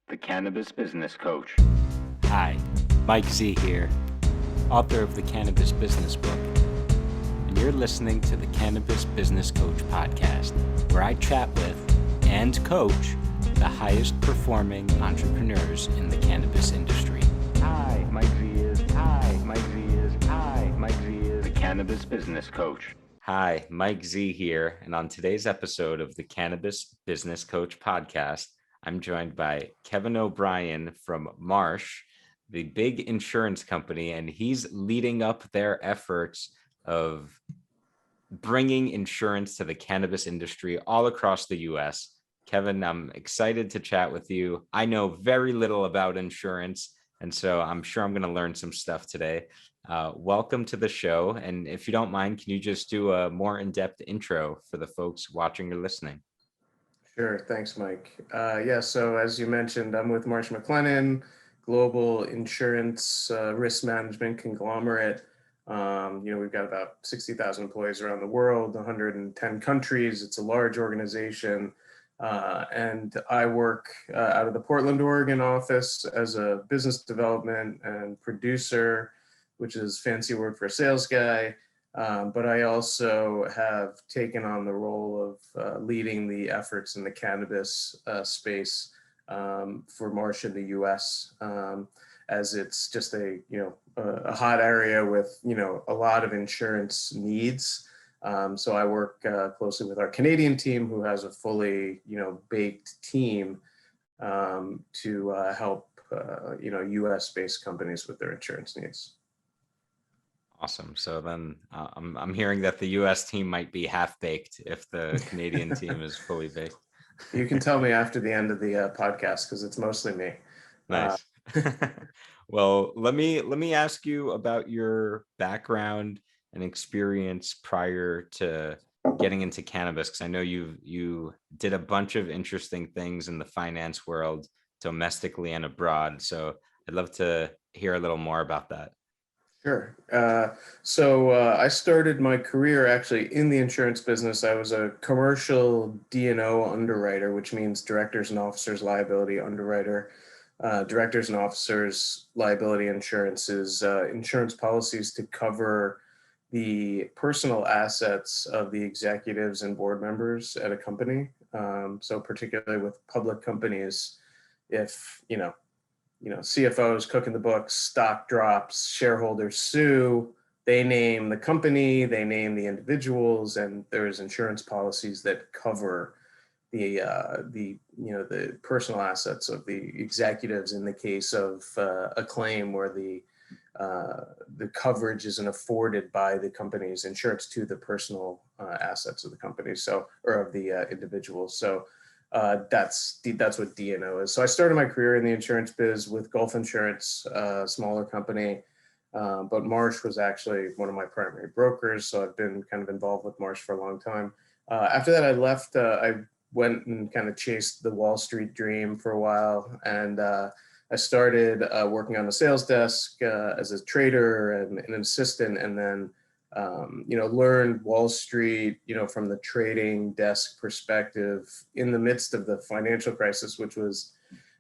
the Cannabis Business Coach. Hi, Mike Z here, author of the Cannabis Business Book, and you're listening to the Cannabis Business Coach podcast, where I chat with and coach the highest performing entrepreneurs in the cannabis industry. Hi, Mike Z is. Hi, Mike Z is. Hi, Mike Z is the Cannabis Business Coach. Hi, Mike Z here, and on today's episode of the Cannabis Business Coach podcast, I'm joined by Kevin O'Brien from Marsh, the big insurance company, and he's leading up their efforts of bringing insurance to the cannabis industry all across the US. Kevin, I'm excited to chat with you. I know very little about insurance, and so I'm sure I'm going to learn some stuff today. Welcome to the show. And if you don't mind, can you just do a more in-depth intro for the folks watching or listening? Sure. Thanks, Mike. So as you mentioned, I'm with Marsh McLennan, global insurance risk management conglomerate. We've got about 60,000 employees around the world, 110 countries. It's a large organization. And I work out of the Portland, Oregon office as a business development and producer, which is fancy word for a sales guy. But I also have taken on the role of leading the efforts in the cannabis space for Marsh in the U.S. As it's just a hot area with a lot of insurance needs. So I work closely with our Canadian team, who has a fully baked team to help U.S. based companies with their insurance needs. Awesome. So then I'm hearing that the US team might be half baked if the Canadian team is fully baked. You can tell me after the end of the podcast, because it's mostly me. Nice. Well, let me ask you about your background and experience prior to getting into cannabis, because I know you did a bunch of interesting things in the finance world, domestically and abroad. So I'd love to hear a little more about that. Sure. I started my career actually in the insurance business. I was a commercial D&O underwriter, which means directors and officers liability underwriter. Directors and officers liability insurance is insurance policies to cover the personal assets of the executives and board members at a company. So particularly with public companies, if CFOs cooking the books, stock drops, shareholders sue, they name the company, they name the individuals, and there's insurance policies that cover the personal assets of the executives in the case of a claim where the coverage isn't afforded by the company's insurance to the personal assets of the company, or of the individuals. So that's what D&O is. So I started my career in the insurance biz with Gulf Insurance, a smaller company, but Marsh was actually one of my primary brokers. So I've been kind of involved with Marsh for a long time. After that, I left. I went and kind of chased the Wall Street dream for a while, and I started working on the sales desk as a trader and an assistant, and then learned Wall Street, from the trading desk perspective in the midst of the financial crisis, which was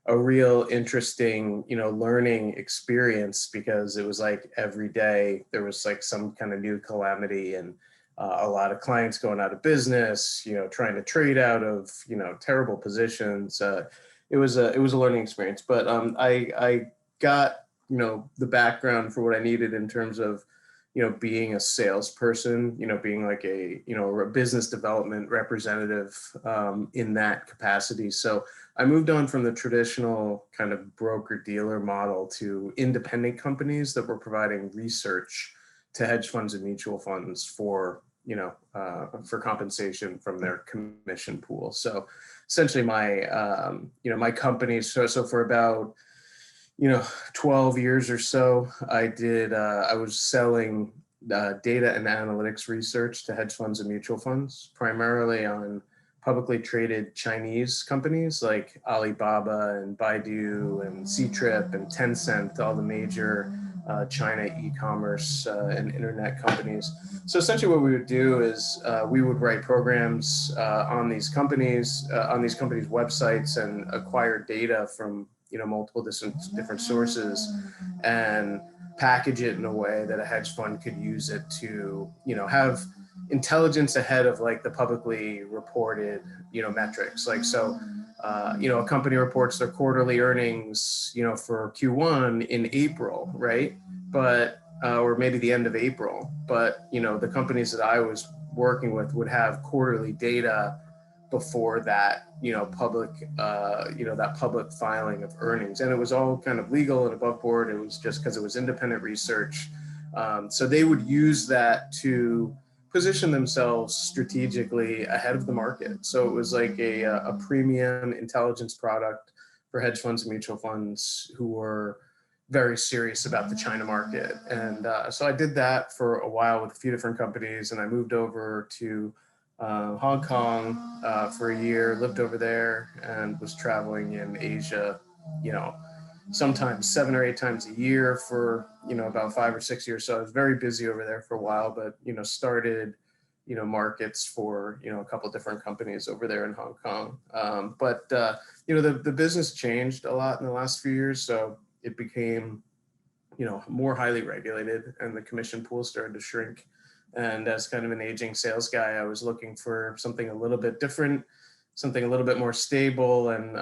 a real interesting, learning experience, because it was like every day there was like some kind of new calamity and a lot of clients going out of business, trying to trade out of, terrible positions. It was a learning experience, but I got, the background for what I needed in terms of, being a salesperson, being like a business development representative in that capacity. So I moved on from the traditional kind of broker dealer model to independent companies that were providing research to hedge funds and mutual funds for compensation from their commission pool. So essentially my company, so for about 12 years or so, I was selling data and analytics research to hedge funds and mutual funds, primarily on publicly traded Chinese companies like Alibaba and Baidu and Ctrip and Tencent, all the major China e-commerce and internet companies. So essentially what we would do is we would write programs on these companies' websites and acquire data from multiple different sources, and package it in a way that a hedge fund could use it to, have intelligence ahead of like the publicly reported, metrics. Like, so, a company reports their quarterly earnings, for Q1 in April, right? But, or maybe the end of April, but, the companies that I was working with would have quarterly data before that, public, that public filing of earnings. And it was all kind of legal and above board. It was just because it was independent research. So they would use that to position themselves strategically ahead of the market. So it was like a premium intelligence product for hedge funds and mutual funds who were very serious about the China market. And so I did that for a while with a few different companies, and I moved over to Hong Kong for a year, lived over there, and was traveling in Asia, sometimes 7 or 8 times a year for, about 5 or 6 years. So I was very busy over there for a while, but, started, markets for, a couple different companies over there in Hong Kong. But the business changed a lot in the last few years. So it became, more highly regulated, and the commission pool started to shrink. And as kind of an aging sales guy, I was looking for something a little bit different, something a little bit more stable. And,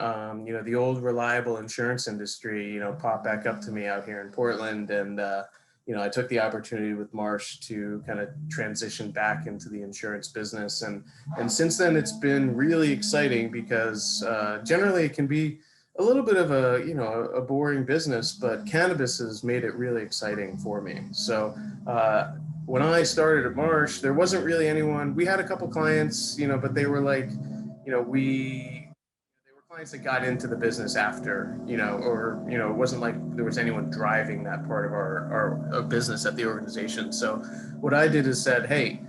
the old reliable insurance industry, popped back up to me out here in Portland. And, I took the opportunity with Marsh to kind of transition back into the insurance business. And since then, it's been really exciting because generally it can be a little bit of a boring business, but cannabis has made it really exciting for me. So when I started at Marsh, there wasn't really anyone. We had a couple clients, but they were like, they were clients that got into the business after, or, it wasn't like there was anyone driving that part of our business at the organization. So what I did is said, hey,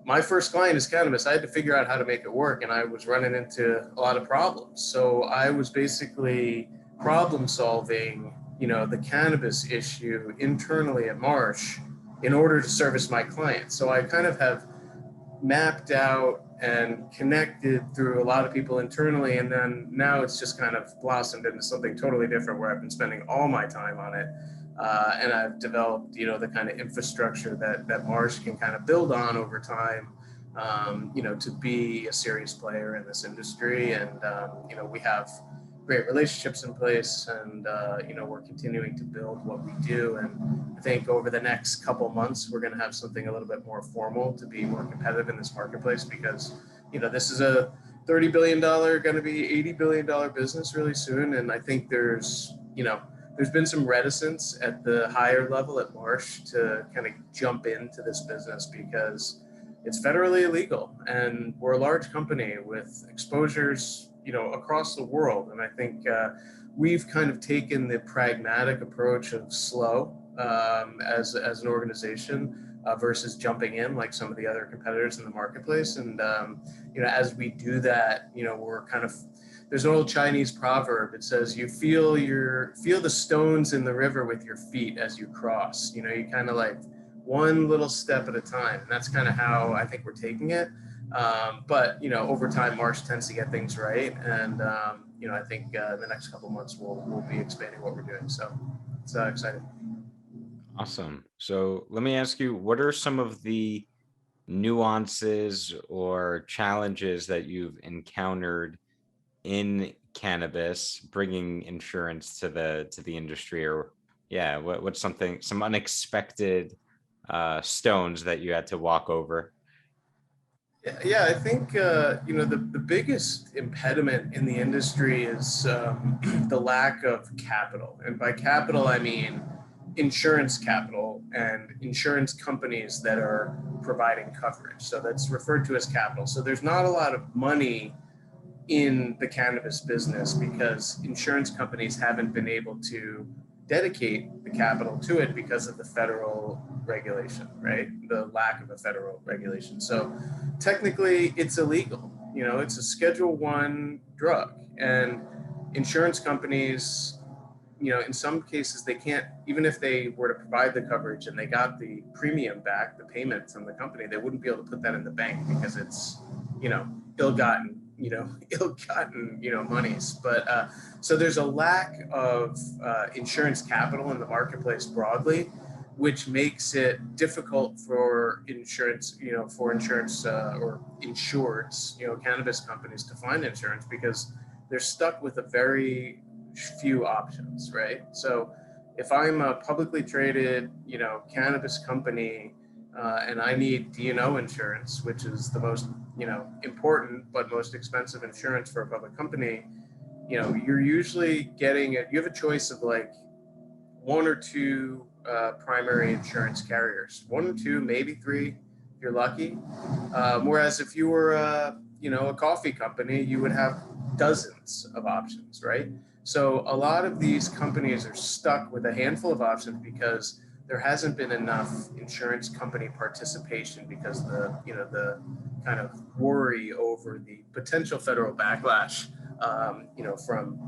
my first client is cannabis. I had to figure out how to make it work, and I was running into a lot of problems. So I was basically problem solving, the cannabis issue internally at Marsh in order to service my clients. So I kind of have mapped out and connected through a lot of people internally, and then now it's just kind of blossomed into something totally different where I've been spending all my time on it. And I've developed, the kind of infrastructure that Marsh can kind of build on over time, to be a serious player in this industry. And, we have great relationships in place, and, we're continuing to build what we do. And I think over the next couple months, we're going to have something a little bit more formal to be more competitive in this marketplace, because, this is a $30 billion, going to be $80 billion business really soon. And I think there's been some reticence at the higher level at Marsh to kind of jump into this business because it's federally illegal, and we're a large company with exposures, across the world. And I think we've kind of taken the pragmatic approach of slow as an organization versus jumping in like some of the other competitors in the marketplace. And, as we do that, we're kind of, there's an old Chinese proverb. It says, you feel the stones in the river with your feet as you cross. You kind of like one little step at a time. And that's kind of how I think we're taking it. But, over time, Marsh tends to get things right. And, I think in the next couple of months, we'll be expanding what we're doing. So it's exciting. Awesome. So let me ask you, what are some of the nuances or challenges that you've encountered in cannabis bringing insurance to the industry? Or what's some unexpected stones that you had to walk over? Yeah, I think the biggest impediment in the industry is the lack of capital. And by capital, I mean insurance capital and insurance companies that are providing coverage. So that's referred to as capital. So there's not a lot of money in the cannabis business because insurance companies haven't been able to dedicate the capital to it because of the federal regulation, right? The lack of a federal regulation. So technically it's illegal. It's a Schedule I drug, and insurance companies, in some cases they can't, even if they were to provide the coverage and they got the premium back, the payment from the company, they wouldn't be able to put that in the bank because it's, ill-gotten, ill-gotten, monies. But so there's a lack of insurance capital in the marketplace broadly, which makes it difficult for insurance, or insureds, cannabis companies to find insurance because they're stuck with a very few options, right? So if I'm a publicly traded, cannabis company, and I need D&O insurance, which is the most, important but most expensive insurance for a public company, you're usually getting it. You have a choice of like one or two primary insurance carriers, one or two, maybe three, if you're lucky. Whereas if you were, a coffee company, you would have dozens of options, right? So a lot of these companies are stuck with a handful of options because there hasn't been enough insurance company participation because the kind of worry over the potential federal backlash, from,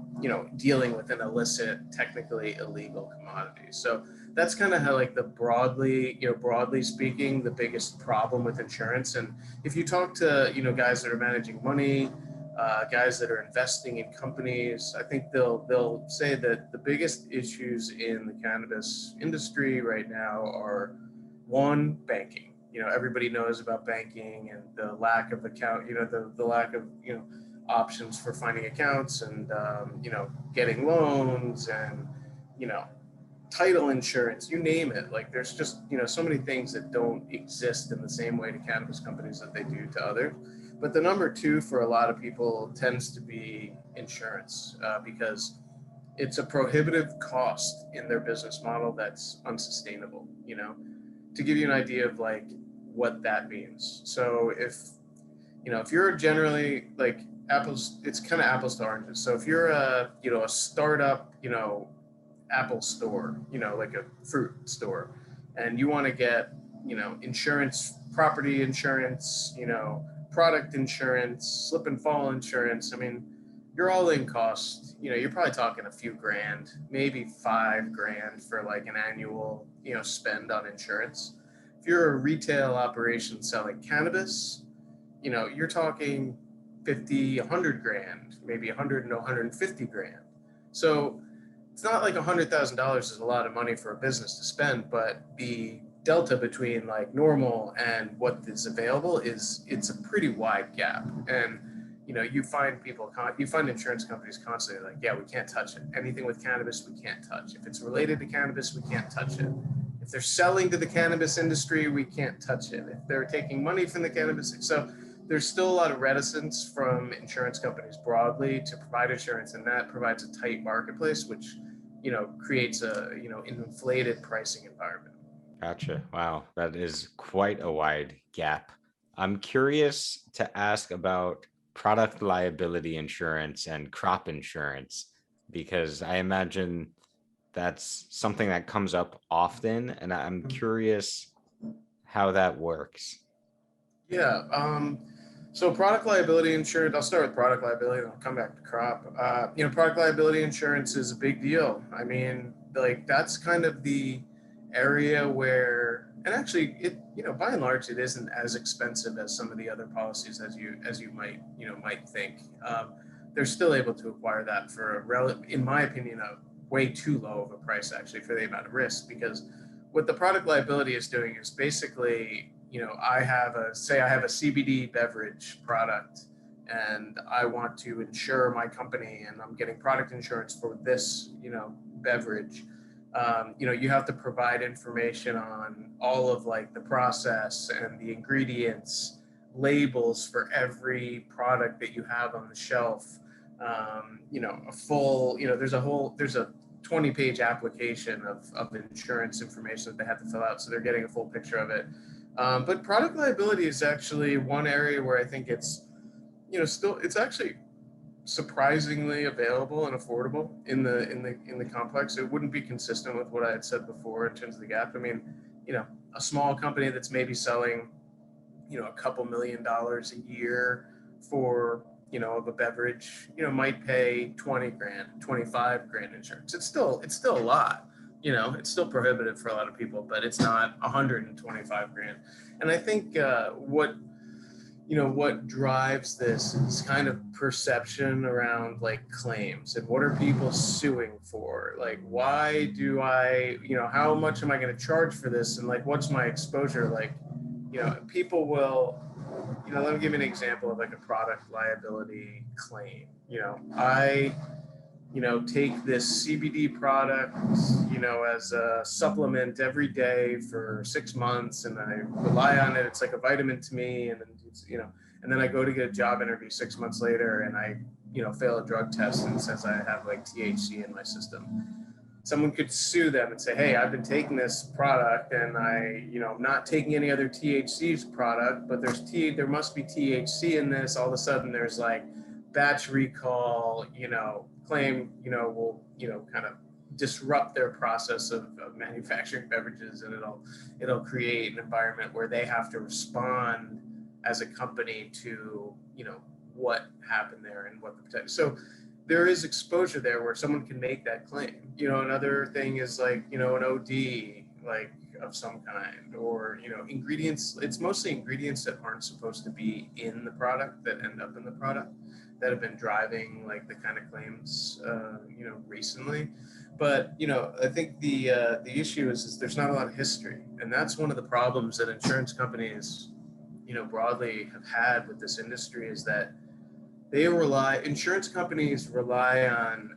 dealing with an illicit, technically illegal commodity. So that's kind of how, like, broadly speaking, the biggest problem with insurance. And if you talk to, guys that are managing money, guys that are investing in companies, I think they'll say that the biggest issues in the cannabis industry right now are, one, banking. Everybody knows about banking and the lack of the lack of, options for finding accounts and, getting loans and, title insurance, you name it. Like, there's just, so many things that don't exist in the same way to cannabis companies that they do to others. But the number two for a lot of people tends to be insurance, because it's a prohibitive cost in their business model that's unsustainable. To give you an idea of like what that means. So if you're generally like apples, it's kind of apples to oranges. So if you're a startup, Apple store, like a fruit store, and you want to get, insurance, property insurance, product insurance, slip and fall insurance. I mean, your all-in cost, you're probably talking a few grand, maybe $5,000 for like an annual, spend on insurance. If you're a retail operation selling cannabis, you're talking 50, 100 grand, maybe 100 and 150 grand. So it's not like $100,000 is a lot of money for a business to spend, but the delta between like normal and what is available it's a pretty wide gap. And you find insurance companies constantly like, yeah, we can't touch it. Anything with cannabis, we can't touch. If it's related to cannabis, we can't touch it. If they're selling to the cannabis industry, we can't touch it. If they're taking money from the cannabis, so there's still a lot of reticence from insurance companies broadly to provide insurance, and that provides a tight marketplace, which creates an inflated pricing environment. Gotcha. Wow, that is quite a wide gap. I'm curious to ask about product liability insurance and crop insurance, because I imagine that's something that comes up often, and I'm curious how that works. Yeah. So product liability insurance, I'll start with product liability and I'll come back to crop. Product liability insurance is a big deal. I mean, like, that's kind of the area where, and actually it, by and large, it isn't as expensive as some of the other policies as you might think. They're still able to acquire that for in my opinion, a way too low of a price actually for the amount of risk, because what the product liability is doing is basically, I have a CBD beverage product and I want to insure my company and I'm getting product insurance for this, beverage. You have to provide information on all of like the process and the ingredients, labels for every product that you have on the shelf. A full, there's a 20-page application of insurance information that they have to fill out. So they're getting a full picture of it. But product liability is actually one area where I think it's, it's actually surprisingly available and affordable in the complex. It wouldn't be consistent with what I had said before in terms of the gap. I mean, a small company that's maybe selling, a couple $1 million a year for, of a beverage, might pay 20 grand, 25 grand insurance. It's still a lot. It's still prohibitive for a lot of people, but it's not 125 grand. And I think what what drives this is kind of perception around like claims and what are people suing for? Like, why do I, how much am I going to charge for this? And like, what's my exposure? Like, people will, let me give you an example of like a product liability claim. I take this CBD product, as a supplement every day for 6 months, and I rely on it. It's like a vitamin to me, and then and then I go to get a job interview 6 months later, and I, fail a drug test, and it says I have like THC in my system. Someone could sue them and say, hey, I've been taking this product, and I'm not taking any other THC's product, but there must be THC in this. All of a sudden, there's like batch recall, claim, will, kind of disrupt their process of manufacturing beverages, and it'll create an environment where they have to respond as a company to, what happened there and what the potential. So there is exposure there where someone can make that claim. Another thing is like, an OD, like of some kind, or, ingredients. It's mostly ingredients that aren't supposed to be in the product that end up in the product that have been driving like the kind of claims, recently. But, I think the issue is there's not a lot of history. And that's one of the problems that insurance companies, broadly have had with this industry, is that insurance companies rely on,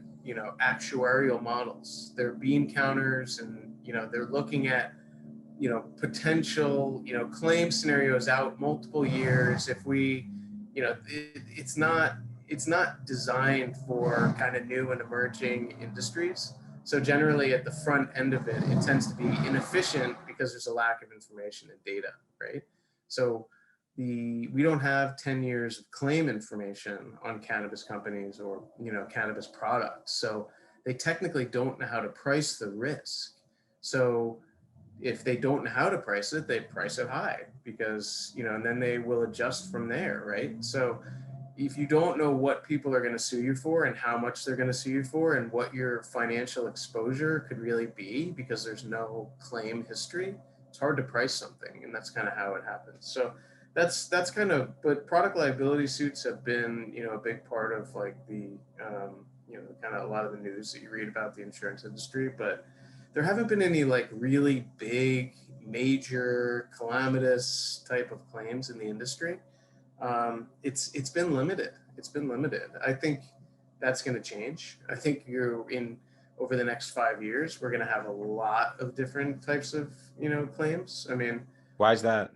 actuarial models. They're bean counters, and, they're looking at, potential, claim scenarios out multiple years. If we, it's not designed for kind of new and emerging industries. So generally at the front end of it, it tends to be inefficient because there's a lack of information and data, right? So we don't have 10 years of claim information on cannabis companies or, cannabis products. So they technically don't know how to price the risk. So if they don't know how to price it, they price it high because, and then they will adjust from there, right? So if you don't know what people are going to sue you for and how much they're going to sue you for and what your financial exposure could really be, because there's no claim history, it's hard to price something. And that's kind of how it happens. So that's kind of, but product liability suits have been, a big part of like the, kind of a lot of the news that you read about the insurance industry, but there haven't been any like really big, major, calamitous type of claims in the industry. It's been limited. I think that's going to change. I think over the next 5 years, we're going to have a lot of different types of, claims. I mean, Why is that?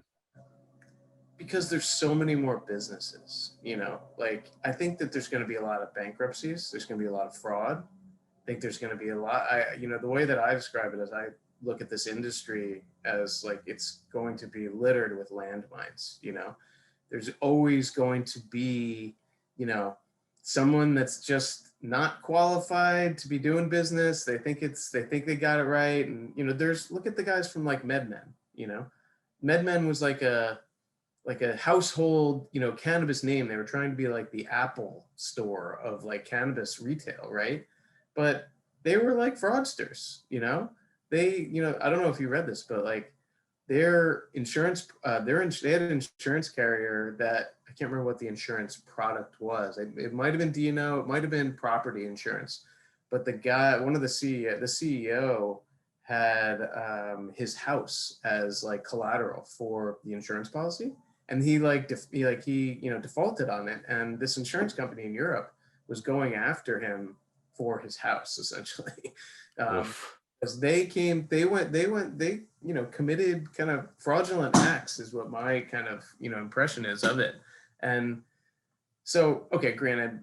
Because there's so many more businesses, like I think that there's going to be a lot of bankruptcies. There's going to be a lot of fraud. I think there's going to be a lot. The way that I describe it is I look at this industry as like it's going to be littered with landmines. There's always going to be, someone that's just not qualified to be doing business. They think they got it right. And, look at the guys from like MedMen, MedMen was like a household, cannabis name. They were trying to be like the Apple store of like cannabis retail, right? But they were like fraudsters, they, I don't know if you read this, but like their insurance, they had an insurance carrier that I can't remember what the insurance product was. It might've been D&O, it might've been property insurance, but the guy, the CEO had his house as like collateral for the insurance policy. And he defaulted on it. And this insurance company in Europe was going after him for his house, essentially. As they committed kind of fraudulent acts is what my kind of, impression is of it. And so, okay, granted,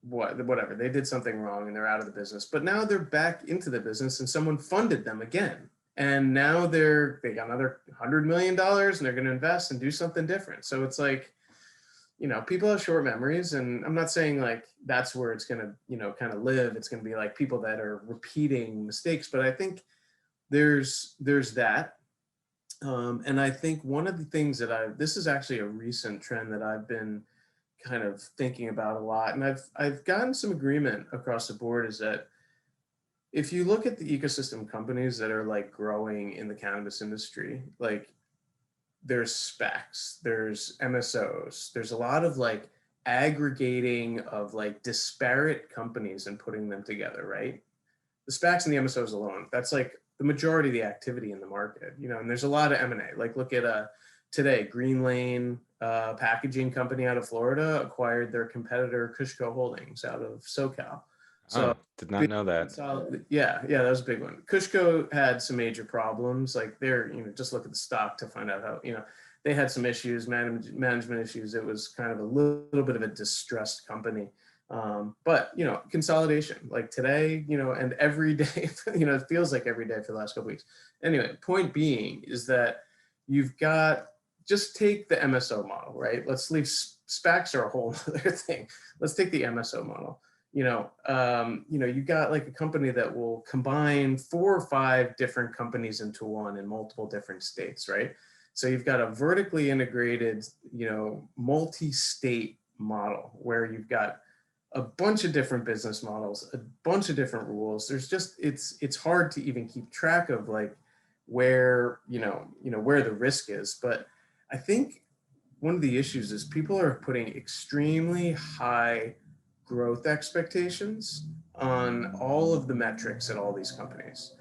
whatever, they did something wrong and they're out of the business, but now they're back into the business and someone funded them again. And now they got another $100 million and they're going to invest and do something different. So it's like, people have short memories, and I'm not saying like that's where it's going to, kind of live. It's going to be like people that are repeating mistakes, but I think there's that. And I think one of the things this is actually a recent trend that I've been kind of thinking about a lot. And I've gotten some agreement across the board, is that if you look at the ecosystem companies that are like growing in the cannabis industry, like there's specs, there's MSOs, there's a lot of like aggregating of like disparate companies and putting them together, right? The SPACs and the MSOs alone, that's like the majority of the activity in the market, you know, and there's a lot of M&A. Like look at today, Green Lane packaging company out of Florida acquired their competitor Kushco Holdings out of SoCal. So Oh, did not know that. yeah, that was a big one. Kushco had some major problems. Like they're, you know, just look at the stock to find out how, you know, they had some issues, management issues. It was kind of a little bit of a distressed company. But, you know, consolidation like today, you know, and every day, you know, it feels like every day for the last couple of weeks. Anyway, point being is that you've got, just take the MSO model, right? Let's leave SPACs are a whole other thing. Let's take the MSO model. You know, you got like a company that will combine 4 or 5 different companies into one in multiple different states, right? So you've got a vertically integrated, you know, multi-state model where you've got a bunch of different business models, a bunch of different rules. There's just, it's hard to even keep track of like where, you know, where the risk is. But I think one of the issues is people are putting extremely high growth expectations on all of the metrics at all these companies.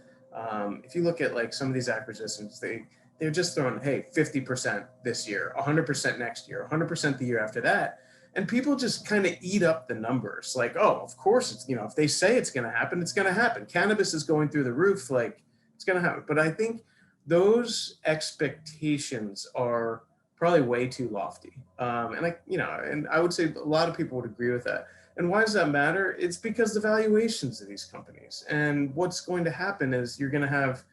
If you look at like some of these acquisitions, they're just throwing, hey, 50% this year, 100% next year, 100% the year after that. And people just kind of eat up the numbers. Like, oh, of course, it's, you know, if they say it's going to happen, it's going to happen. Cannabis is going through the roof. Like it's going to happen. But I think those expectations are probably way too lofty. And I would say a lot of people would agree with that. And why does that matter? It's because the valuations of these companies. And what's going to happen is you're going to have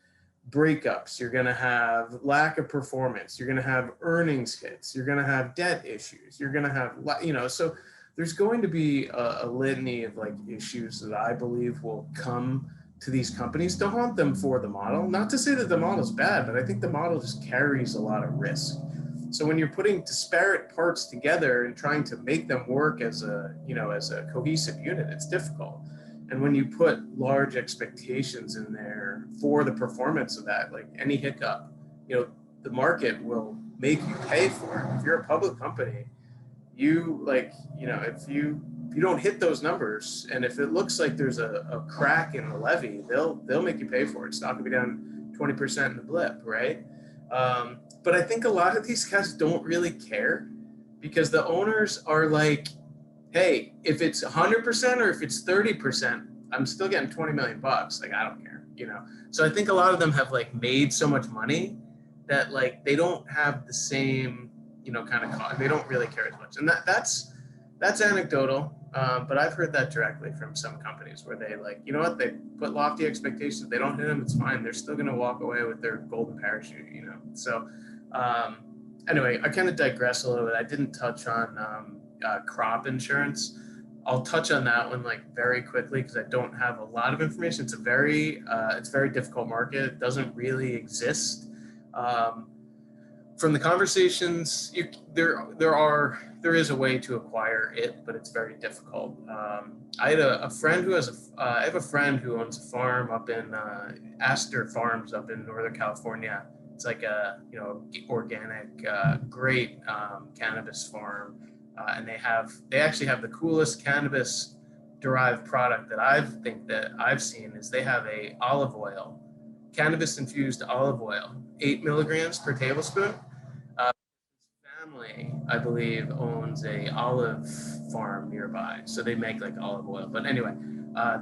breakups, you're going to have lack of performance, you're going to have earnings hits, you're going to have debt issues, you're going to have, you know, so there's going to be a litany of like issues that I believe will come to these companies to haunt them for the model. Not to say that the model is bad, but I think the model just carries a lot of risk. So when you're putting disparate parts together and trying to make them work as a, you know, as a cohesive unit, it's difficult. And when you put large expectations in there for the performance of that, like any hiccup, you know, the market will make you pay for it. If you're a public company, you like, you know, if you don't hit those numbers, and if it looks like there's a crack in the levee, they'll make you pay for it. Stock will be down 20% in the blip, right? But I think a lot of these guys don't really care because the owners are like, hey, if it's 100% or if it's 30%, I'm still getting 20 million bucks. Like, I don't care, you know? So I think a lot of them have like made so much money that like, they don't have the same, you know, kind of cost. They don't really care as much. And that's anecdotal. But I've heard that directly from some companies where they like, you know what, they put lofty expectations. They don't hit them, it's fine. They're still going to walk away with their golden parachute, you know? So anyway, I kind of digress a little bit. I didn't touch on crop insurance. I'll touch on that one like very quickly because I don't have a lot of information. It's a very difficult market. It doesn't really exist. From the conversations, there is a way to acquire it, but it's very difficult. I had a friend who I have a friend who owns a farm up in Astor Farms up in Northern California. It's like a, you know, organic, great cannabis farm. And they actually have the coolest cannabis derived product that I've seen is they have a olive oil, cannabis infused olive oil, 8 milligrams per tablespoon. Family, I believe, owns a olive farm nearby, so they make like olive oil. But anyway,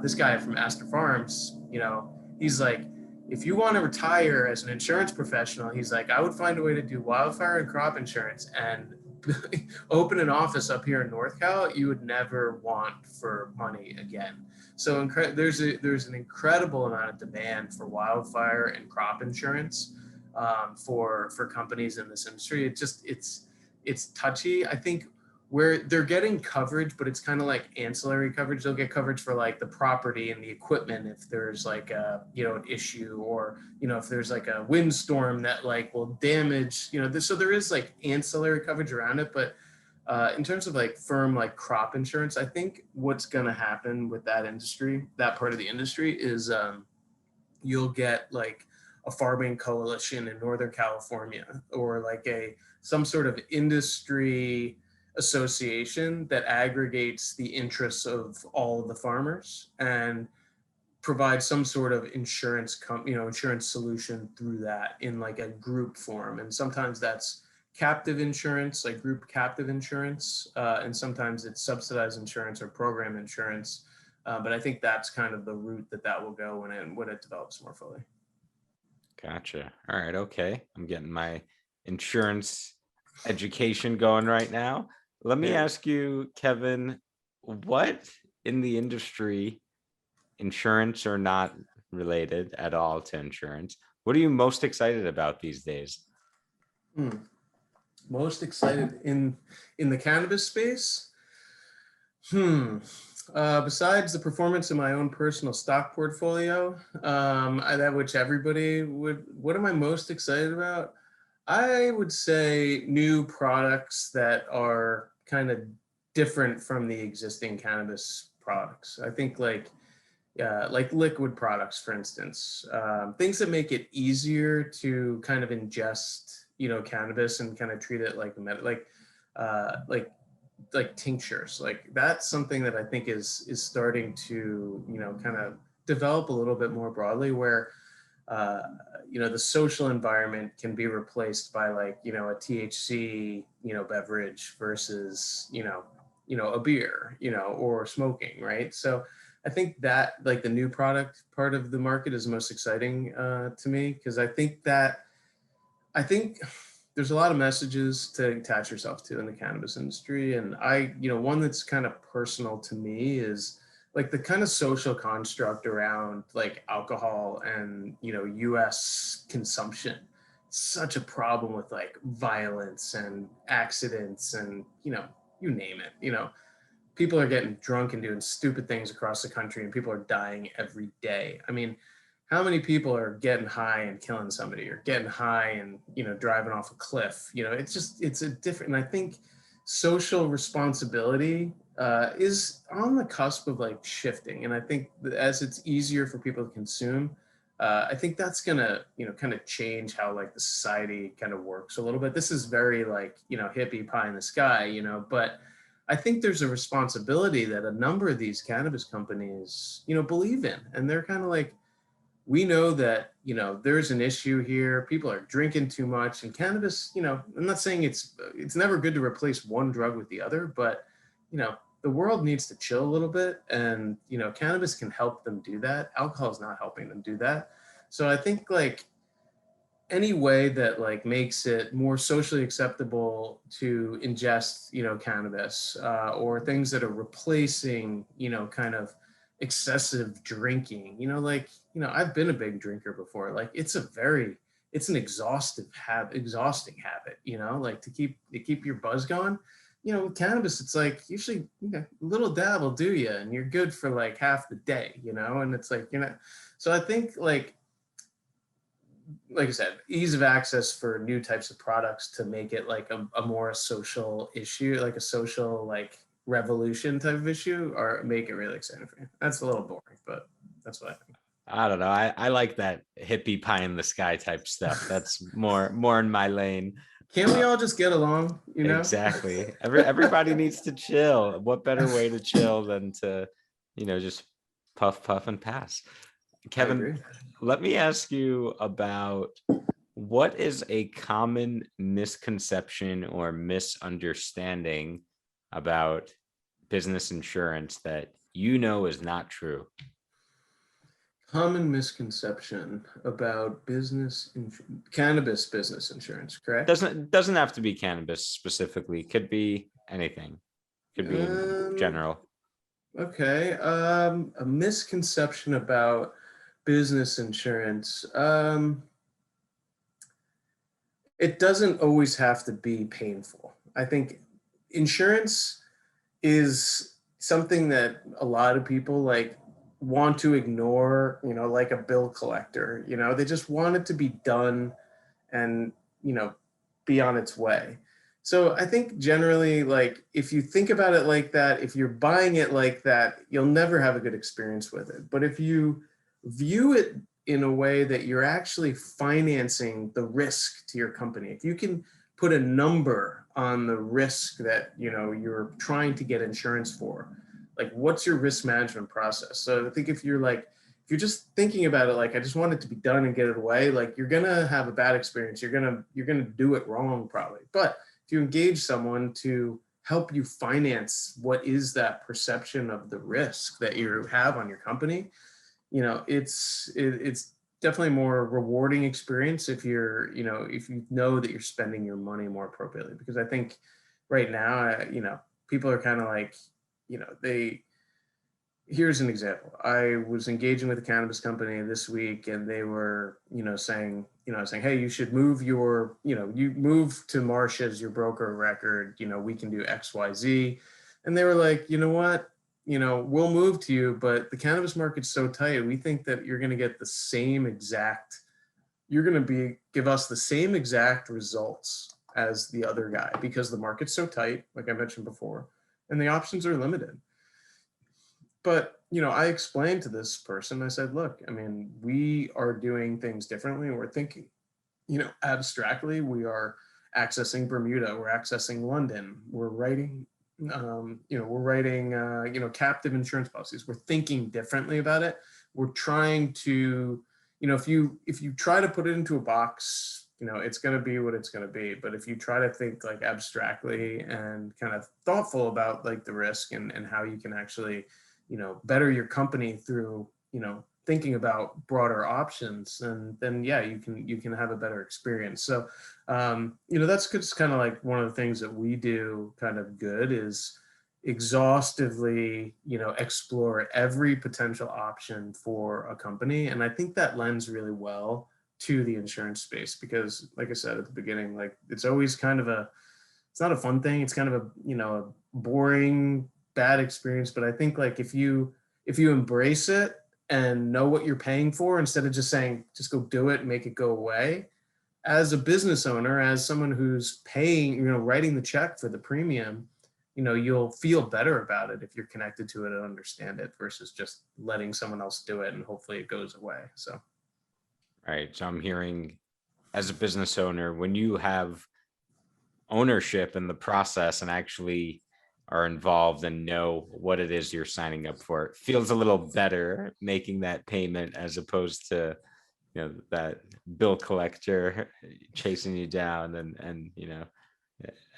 this guy from Astor Farms, you know, he's like, if you want to retire as an insurance professional, he's like, I would find a way to do wildfire and crop insurance and open an office up here in North Cal you would never want for money again. So there's an incredible amount of demand for wildfire and crop insurance for companies in this industry. It's touchy. I think where they're getting coverage, but it's kind of like ancillary coverage. They'll get coverage for like the property and the equipment if there's like a, you know, an issue, or, you know, if there's like a windstorm that like will damage, you know, so there is like ancillary coverage around it. But in terms of like firm like crop insurance, I think what's going to happen with that industry, that part of the industry, is you'll get like a farming coalition in Northern California, or like some sort of industry association that aggregates the interests of all of the farmers and provide some sort of insurance solution through that in like a group form. And sometimes that's captive insurance, like group captive insurance, and sometimes it's subsidized insurance or program insurance. But I think that's kind of the route that will go when it develops more fully. Gotcha. All right. Okay. I'm getting my insurance education going right now. Let me ask you, Kevin, what in the industry, insurance or not related at all to insurance, what are you most excited about these days? Most excited in the cannabis space? Besides the performance of my own personal stock portfolio, that which everybody would, what am I most excited about? I would say new products that are kind of different from the existing cannabis products. I think like liquid products, for instance, things that make it easier to kind of ingest, cannabis and kind of treat it like like tinctures. Like that's something that I think is starting to, kind of develop a little bit more broadly, where the social environment can be replaced by like, a THC, beverage versus, a beer, or smoking, right? So I think that like the new product part of the market is most exciting to me, because I think there's a lot of messages to attach yourself to in the cannabis industry. And one that's kind of personal to me is like the kind of social construct around like alcohol and, US consumption. Such a problem with like violence and accidents and, you name it, people are getting drunk and doing stupid things across the country, and people are dying every day. I mean, how many people are getting high and killing somebody, or getting high and, driving off a cliff? It's a different, and I think social responsibility is on the cusp of like shifting. And I think that as it's easier for people to consume, I think that's gonna, kind of change how like the society kind of works a little bit. This is very like, hippie pie in the sky, but I think there's a responsibility that a number of these cannabis companies, believe in. And they're kind of like, we know that, there's an issue here. People are drinking too much, and cannabis, I'm not saying it's never good to replace one drug with the other, but, the world needs to chill a little bit, and, cannabis can help them do that. Alcohol is not helping them do that. So I think like any way that like makes it more socially acceptable to ingest, cannabis, or things that are replacing, kind of excessive drinking, I've been a big drinker before. Like it's an exhausting habit, like to keep your buzz going. With cannabis, it's like usually a little dab will do you, and you're good for like half the day, and it's like, so I think like I said, ease of access for new types of products to make it like a more social issue, like a social like revolution type of issue, or make it really exciting for you. That's a little boring, but that's what I think. I don't know. I like that hippie pie in the sky type stuff. That's more in my lane. Can't we all just get along? Exactly. Everybody needs to chill. What better way to chill than to, just puff and pass. Kevin, let me ask you about what is a common misconception or misunderstanding about business insurance that is not true? Common misconception about cannabis business insurance, correct? Doesn't have to be cannabis specifically. Could be anything. Could be in general. Okay. A misconception about business insurance. It doesn't always have to be painful. I think insurance is something that a lot of people like want to ignore, like a bill collector. They just want it to be done and, be on its way. So I think generally, like, if you think about it like that, if you're buying it like that, you'll never have a good experience with it. But if you view it in a way that you're actually financing the risk to your company. If you can put a number on the risk that, you know, you're trying to get insurance for, like what's your risk management process? So I think if you're just thinking about it like, I just want it to be done and get it away, like you're gonna have a bad experience. You're gonna do it wrong probably. But if you engage someone to help you finance what is that perception of the risk that you have on your company, you know, it's definitely a more rewarding experience if you know that you're spending your money more appropriately. Because I think right now, you know, people are kind of like, you know, here's an example. I was engaging with a cannabis company this week, and they were, saying, hey, you should move you move to Marsh as your broker of record. You know, we can do X, Y, Z. And they were like, you know what? We'll move to you, but the cannabis market's so tight. We think that you're going to get give us the same exact results as the other guy, because the market's so tight, like I mentioned before, and the options are limited. But, I explained to this person, I said, look, I mean, we are doing things differently. We're thinking, abstractly. We are accessing Bermuda. We're accessing London. We're writing, captive insurance policies. We're thinking differently about it. We're trying to, if you try to put it into a box, it's going to be what it's going to be. But if you try to think like abstractly and kind of thoughtful about like the risk and how you can actually, better your company through, thinking about broader options, and then, yeah, you can have a better experience. So, that's just kind of like one of the things that we do kind of good is exhaustively, explore every potential option for a company. And I think that lends really well to the insurance space, because like I said at the beginning, like it's always kind of it's not a fun thing. It's kind of a boring, bad experience. But I think like if you embrace it and know what you're paying for, instead of just saying, just go do it, make it go away, as a business owner, as someone who's paying, writing the check for the premium, you'll feel better about it if you're connected to it and understand it, versus just letting someone else do it and hopefully it goes away. So. Right. So I'm hearing, as a business owner, when you have ownership in the process and actually are involved and know what it is you're signing up for, it feels a little better making that payment, as opposed to, that bill collector chasing you down and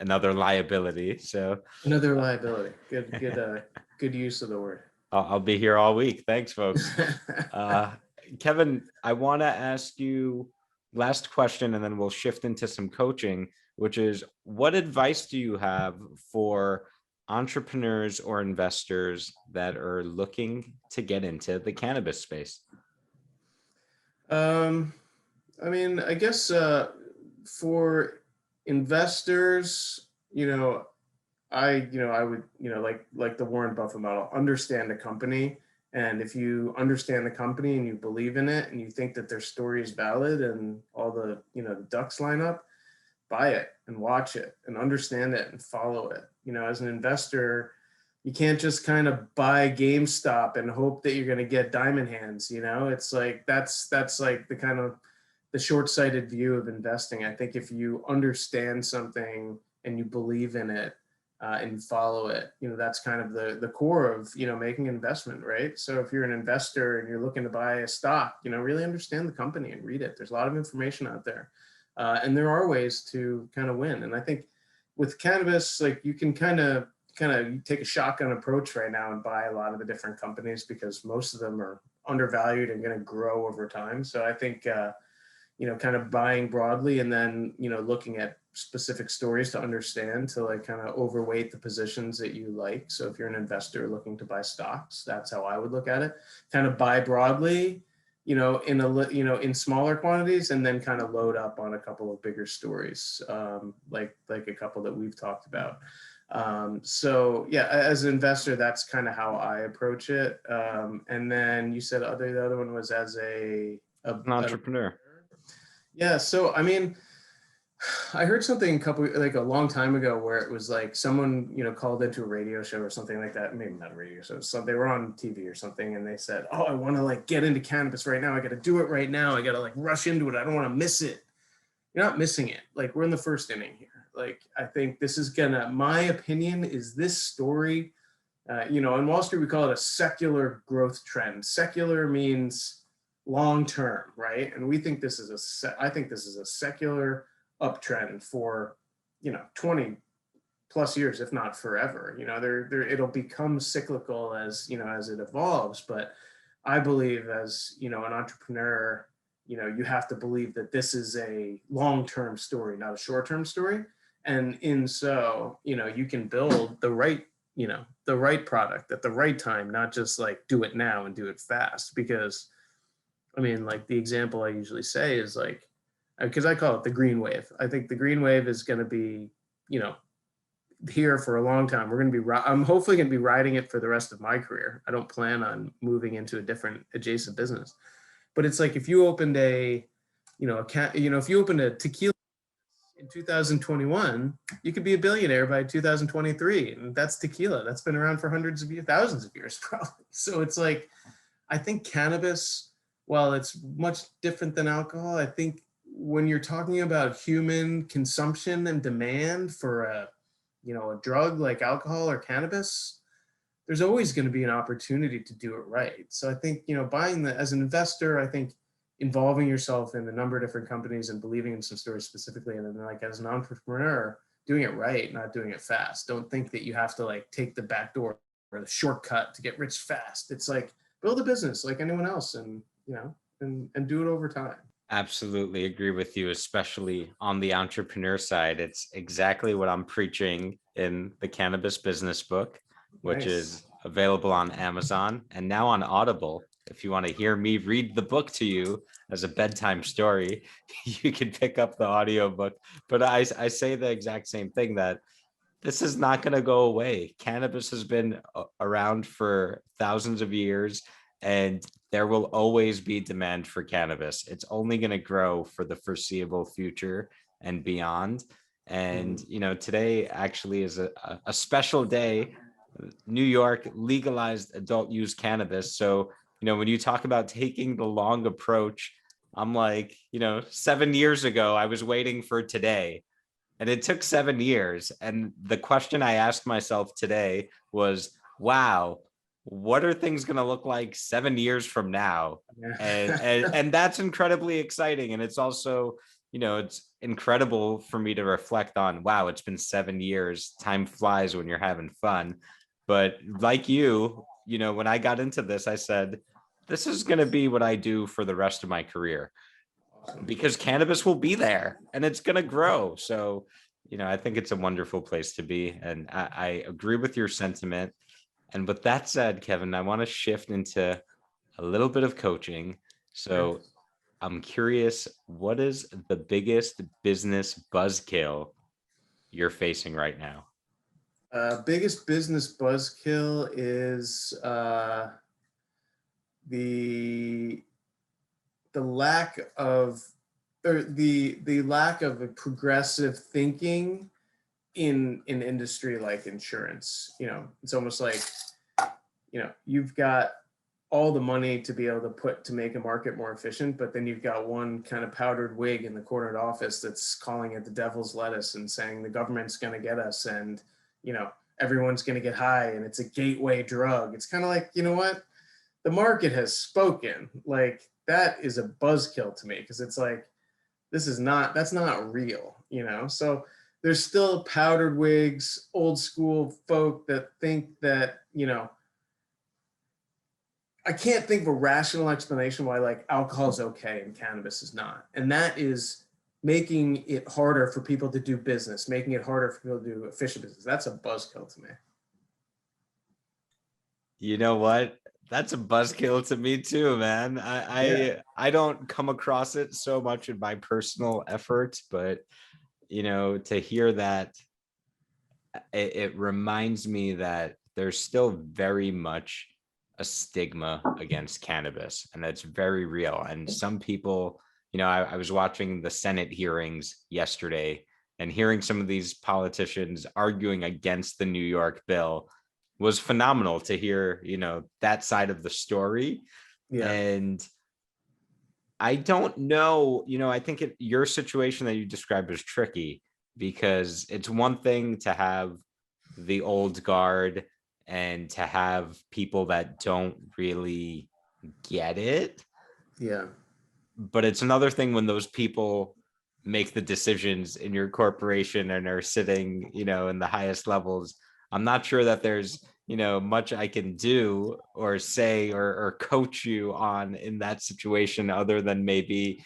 another liability. So Another liability. Good use of the word. I'll be here all week. Thanks, folks. Kevin, I want to ask you last question, and then we'll shift into some coaching, which is, what advice do you have for entrepreneurs or investors that are looking to get into the cannabis space? I mean, I guess for investors, I would, like the Warren Buffett model, understand the company. And if you understand the company and you believe in it and you think that their story is valid and all the, the ducks line up, buy it and watch it and understand it and follow it. As an investor, you can't just kind of buy GameStop and hope that you're going to get diamond hands. It's like, that's like the kind of the short-sighted view of investing. I think if you understand something and you believe in it, and you follow it, that's kind of the core of, making an investment, right? So if you're an investor and you're looking to buy a stock, really understand the company and read it. There's a lot of information out there. And there are ways to kind of win. And I think with cannabis, like you can kind of take a shotgun approach right now and buy a lot of the different companies, because most of them are undervalued and going to grow over time. So I think, kind of buying broadly and then, looking at specific stories to understand, to like kind of overweight the positions that you like. So if you're an investor looking to buy stocks, that's how I would look at it. Kind of buy broadly, in smaller quantities, and then kind of load up on a couple of bigger stories, like a couple that we've talked about. So yeah, as an investor, that's kind of how I approach it. And then you said the other one was as an entrepreneur. Yeah. So, I mean, I heard something a long time ago where it was like someone, called into a radio show or something like that. Maybe not a radio show. So they were on TV or something and they said, oh, I want to like get into cannabis right now. I got to do it right now. I got to like rush into it. I don't want to miss it. You're not missing it. Like we're in the first inning here. Like, I think this is my opinion is this story, in Wall Street, we call it a secular growth trend. Secular means long-term, right? And we think this is I think this is a secular uptrend for 20 plus years, if not forever. It'll become cyclical as it evolves. But I believe as an entrepreneur, you have to believe that this is a long-term story, not a short-term story. And you can build the right product at the right time, not just like do it now and do it fast. Because like the example I usually say is like, because I call it the green wave. I think the green wave is going to be, here for a long time. I'm hopefully going to be riding it for the rest of my career. I don't plan on moving into a different adjacent business. But it's like if you opened if you opened a tequila in 2021, you could be a billionaire by 2023, and that's tequila. That's been around for hundreds of years, thousands of years, probably. So it's like, I think cannabis, while it's much different than alcohol, I think when you're talking about human consumption and demand for a drug like alcohol or cannabis, there's always going to be an opportunity to do it right. So I think, as an investor, I think involving yourself in a number of different companies and believing in some stories specifically, and then like as an entrepreneur, doing it right, not doing it fast. Don't think that you have to like take the back door or the shortcut to get rich fast. It's like build a business like anyone else and do it over time. Absolutely agree with you, especially on the entrepreneur side. It's exactly what I'm preaching in the Cannabis Business Book, which is available on Amazon and now on Audible. If you want to hear me read the book to you as a bedtime story, you can pick up the audiobook. But I say the exact same thing, that this is not going to go away. Cannabis has been around for thousands of years, and there will always be demand for cannabis. It's only going to grow for the foreseeable future and beyond. And, today actually is a special day. New York legalized adult use cannabis. So, when you talk about taking the long approach, I'm like, 7 years ago, I was waiting for today. And it took 7 years. And the question I asked myself today was, wow, what are things going to look like 7 years from now? And that's incredibly exciting. And it's also, it's incredible for me to reflect on, wow, it's been 7 years. Time flies when you're having fun. But like you, when I got into this, I said, this is going to be what I do for the rest of my career, because cannabis will be there and it's going to grow. So, I think it's a wonderful place to be. And I agree with your sentiment. And with that said, Kevin, I want to shift into a little bit of coaching. So I'm curious, what is the biggest business buzzkill you're facing right now? Biggest business buzzkill is the lack of, or the lack of a progressive thinking in an industry like insurance. It's almost like, you've got all the money to be able to make a market more efficient, but then you've got one kind of powdered wig in the corner office that's calling it the devil's lettuce and saying the government's going to get us, and everyone's going to get high, and it's a gateway drug. It's kind of like, what? The market has spoken. Like, that is a buzzkill to me, because it's like, that's not real, So there's still powdered wigs, old school folk that think that, I can't think of a rational explanation why like alcohol is okay and cannabis is not. And that is making it harder for people to do business, making it harder for people to do efficient business. That's a buzzkill to me. You know what? That's a buzzkill to me too, man. I don't come across it so much in my personal efforts, but to hear that, it reminds me that there's still very much a stigma against cannabis, and that's very real. And some people I was watching the Senate hearings yesterday and hearing some of these politicians arguing against the New York bill was phenomenal to hear, that side of the story. Yeah. And I don't know, I think your situation that you described is tricky because it's one thing to have the old guard and to have people that don't really get it. Yeah. But it's another thing when those people make the decisions in your corporation and are sitting, in the highest levels. I'm not sure that there's, much I can do or say or coach you on in that situation other than maybe,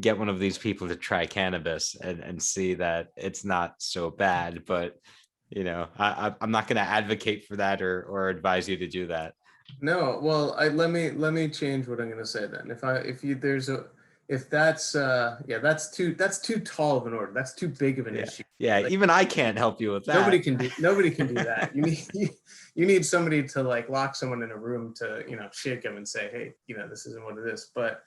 get one of these people to try cannabis and see that it's not so bad. But, I'm not going to advocate for that or advise you to do that. No, well, let me change what I'm going to say then. If that's that's too tall of an order. That's too big of an issue. Yeah, Like, even I can't help you with that. Nobody can do that. You need somebody to like lock someone in a room to, shake them and say, hey, this isn't what it is. But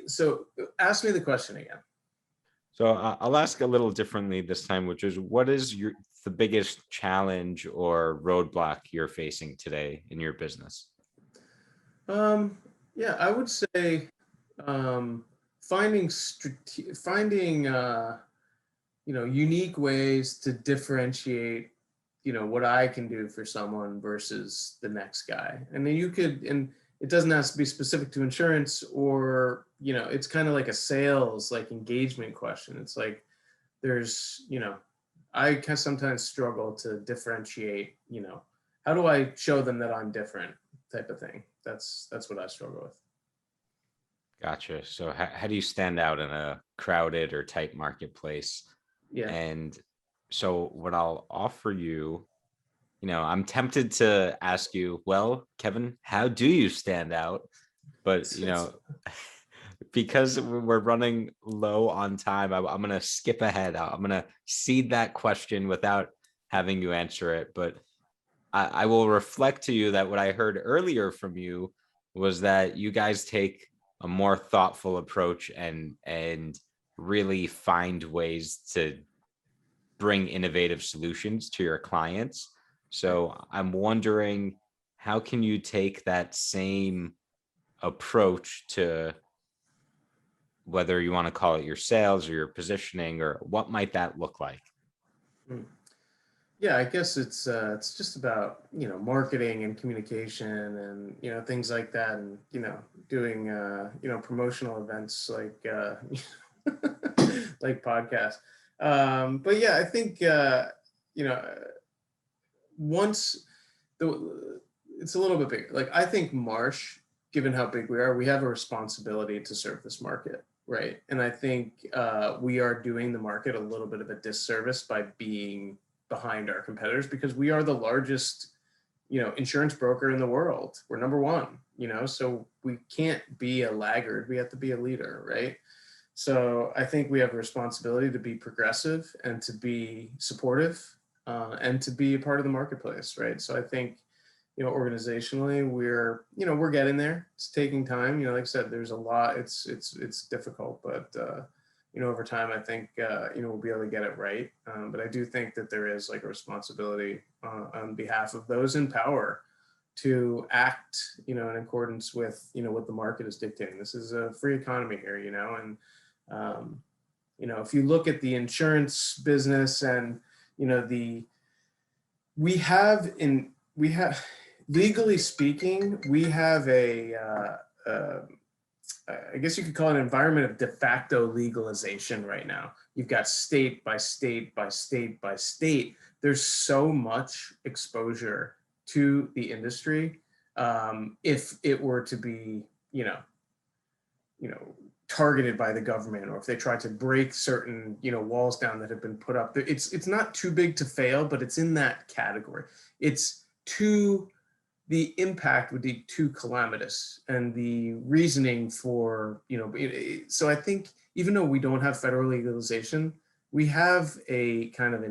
so ask me the question again. So I'll ask a little differently this time, which is, what is the biggest challenge or roadblock you're facing today in your business? Yeah, I would say finding unique ways to differentiate, what I can do for someone versus the next guy. And then and it doesn't have to be specific to insurance or, it's kind of like a sales, like engagement question. It's like, there's, I can sometimes struggle to differentiate, how do I show them that I'm different type of thing. That's what I struggle with. Gotcha. So how do you stand out in a crowded or tight marketplace? Yeah. And so what I'll offer you, I'm tempted to ask you, well, Kevin, how do you stand out? But, because we're running low on time, I'm going to skip ahead. I'm going to cede that question without having you answer it. But I will reflect to you that what I heard earlier from you was that you guys take a more thoughtful approach and really find ways to bring innovative solutions to your clients. So I'm wondering, how can you take that same approach to, whether you want to call it your sales or your positioning, or what might that look like? Yeah, I guess it's just about, marketing and communication and, things like that, and, doing, promotional events like, like podcasts. But yeah, I think, once it's a little bit bigger. Like, I think Marsh, given how big we are, we have a responsibility to serve this market, right? And I think we are doing the market a little bit of a disservice by being behind our competitors, because we are the largest, insurance broker in the world. We're number one, so we can't be a laggard. We have to be a leader, right? So I think we have a responsibility to be progressive and to be supportive and to be a part of the marketplace, right? So I think, organizationally, we're getting there. It's taking time. Like I said, there's a lot. It's difficult, but over time, I think we'll be able to get it right. But I do think that there is like a responsibility on behalf of those in power to act, in accordance with what the market is dictating. This is a free economy here, and if you look at the insurance business and we have legally speaking, we have I guess you could call it an environment of de facto legalization right now. You've got state by state by state by state. There's so much exposure to the industry. If it were to be, targeted by the government, or if they tried to break certain, walls down that have been put up, it's not too big to fail, but it's in that category. The impact would be too calamitous, and the reasoning for, so I think even though we don't have federal legalization, we have a kind of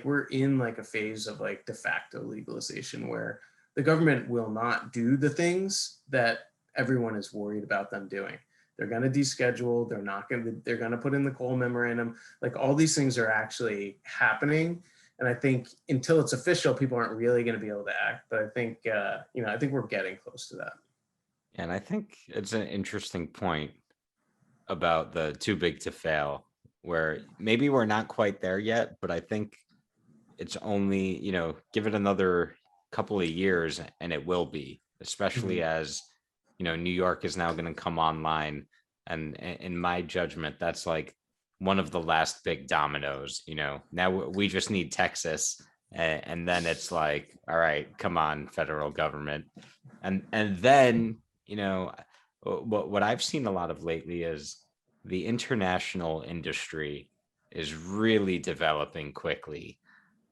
we're in like a phase of like de facto legalization where the government will not do the things that everyone is worried about them doing. They're going to deschedule. They're going to put in the Cole memorandum. Like all these things are actually happening. And I think until it's official, people aren't really going to be able to act. But I think, I think we're getting close to that. And I think it's an interesting point about the too big to fail, where maybe we're not quite there yet, but I think it's only, give it another couple of years and it will be, especially as, New York is now going to come online. And in my judgment, that's like one of the last big dominoes. Now we just need Texas, and then it's like, all right, come on, federal government. And then, what I've seen a lot of lately is the international industry is really developing quickly.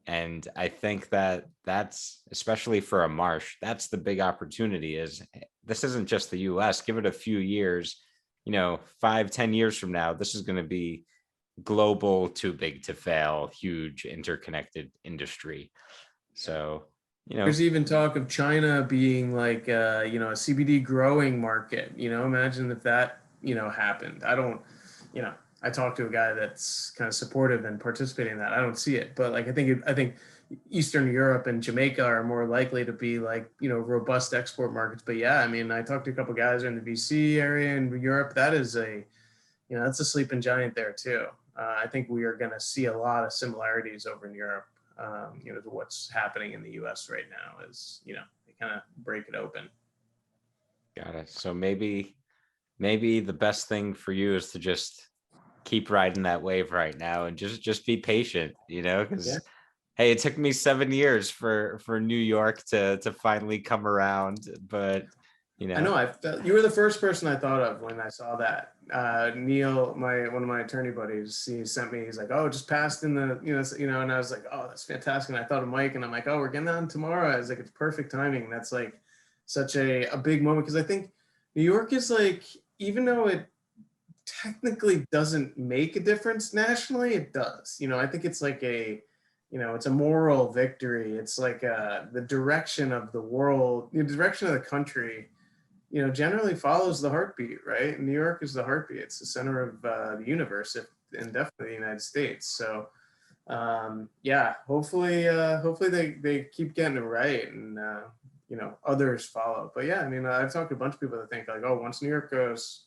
And I think that's, especially for a Marsh, that's the big opportunity. Is this isn't just the US. Give it a few years, 5-10 years from now, this is going to be global, too big to fail, huge interconnected industry. So, there's even talk of China being like, a CBD growing market. Imagine if that, happened. I talked to a guy that's kind of supportive and participating in that. I don't see it, but like I think Eastern Europe and Jamaica are more likely to be like robust export markets. But yeah, I mean, I talked to a couple of guys in the VC area in Europe. That is that's a sleeping giant there too. I think we are going to see a lot of similarities over in Europe, to what's happening in the U.S. right now. Is they kind of break it open. Got it. So maybe the best thing for you is to just keep riding that wave right now and just be patient, because hey, it took me 7 years for New York to finally come around. But I know you were the first person I thought of when I saw that. Neil, one of my attorney buddies, he sent me, he's like, oh, just passed in the, and I was like, oh, that's fantastic. And I thought of Mike, and I'm like, oh, we're getting on tomorrow. I was like, it's perfect timing. That's like such a big moment, because I think New York is like, even though it technically doesn't make a difference nationally, it does. I think it's like it's a moral victory. It's like the direction of the world, the direction of the country, generally follows the heartbeat, right? New York is the heartbeat. It's the center of the universe, and definitely the United States. So hopefully they keep getting it right, and others follow. But yeah, I mean, I've talked to a bunch of people that think like, oh, once New York goes,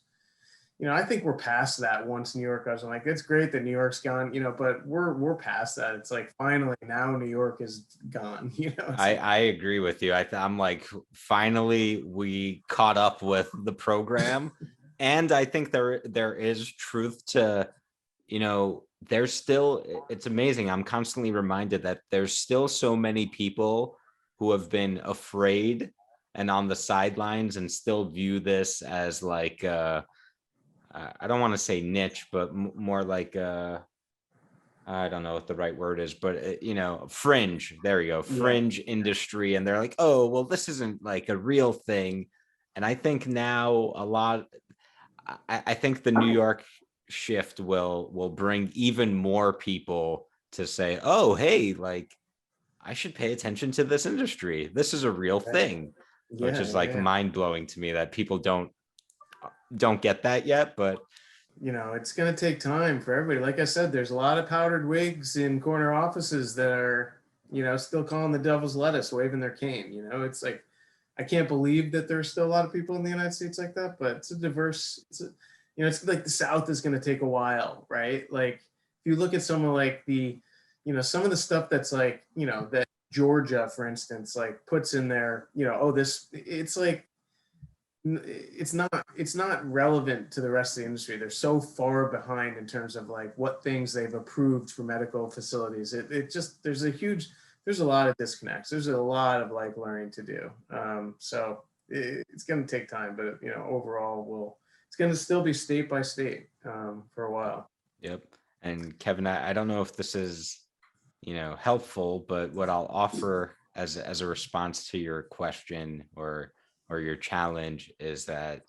I think we're past that. Once New York goes, I'm like, it's great that New York's gone, but we're past that. It's like, finally now New York is gone. I agree with you. I'm like, finally we caught up with the program. And I think there is truth to, there's still, it's amazing. I'm constantly reminded that there's still so many people who have been afraid and on the sidelines and still view this as like, I don't want to say niche, but more like I don't know what the right word is, but fringe. There you go, fringe industry, and they're like, oh, well, this isn't like a real thing. And I think now I think the New York shift will bring even more people to say, oh, hey, like I should pay attention to this industry. This is a real thing, which is like mind blowing to me that people don't get that yet. But it's going to take time for everybody. Like I said, there's a lot of powdered wigs in corner offices that are still calling the devil's lettuce, waving their cane. It's like, I can't believe that there's still a lot of people in the United States like that, but it's a diverse, it's like the South is going to take a while, right? Like if you look at someone like some of the stuff that's like, that Georgia, for instance, like puts in there, it's like, it's not relevant to the rest of the industry. They're so far behind in terms of like what things they've approved for medical facilities. It just, there's a lot of disconnects. There's a lot of like learning to do. So it's going to take time, but overall it's going to still be state by state for a while. Yep. And Kevin, I don't know if this is, helpful, but what I'll offer as a response to your question or your challenge is that,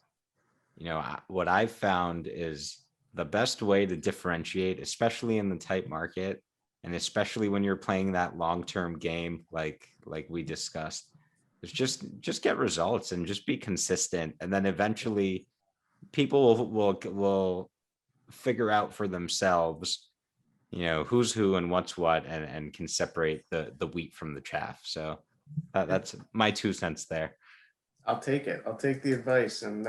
what I've found is the best way to differentiate, especially in the tight market, and especially when you're playing that long-term game, like we discussed, is just get results and just be consistent. And then eventually people will figure out for themselves, who's who and what's what, and can separate the wheat from the chaff. So that's my 2 cents there. I'll take it. I'll take the advice. And,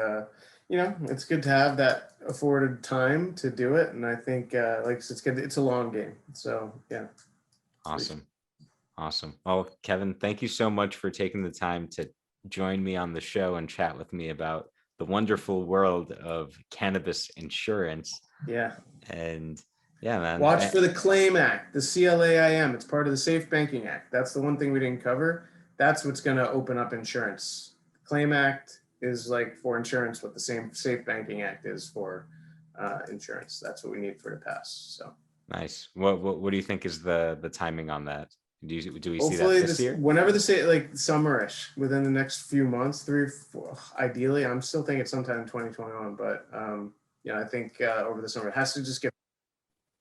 it's good to have that afforded time to do it. And I think, it's good. It's a long game. So, yeah. Awesome. Well, Kevin, thank you so much for taking the time to join me on the show and chat with me about the wonderful world of cannabis insurance. Yeah. And yeah, man. Watch for the Claim Act, the CLAIM. It's part of the Safe Banking Act. That's the one thing we didn't cover. That's what's going to open up insurance. Claim Act is like for insurance what the same Safe Banking Act is for insurance. That's what we need for it to pass. So nice. What do you think is the timing on that? Do we see hopefully that this year? Whenever they say like summerish, within the next few months, 3 or 4, ideally. I'm still thinking sometime in 2021, but I think over the summer it has to just get.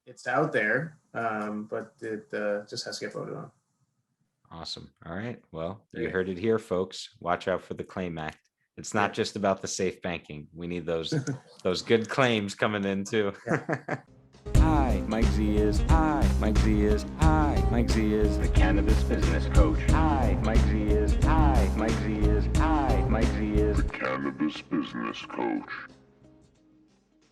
It's out there, but it just has to get voted on. Awesome. All right. Well, you heard it here, folks. Watch out for the Claim Act. It's not just about the safe banking. We need those good claims coming in too. Hi, Mike Z is. Hi, Mike Z is. Hi, Mike Z is the cannabis business coach. Hi, Mike Z is. Hi, Mike Z is. Hi, Mike Z is the cannabis business coach.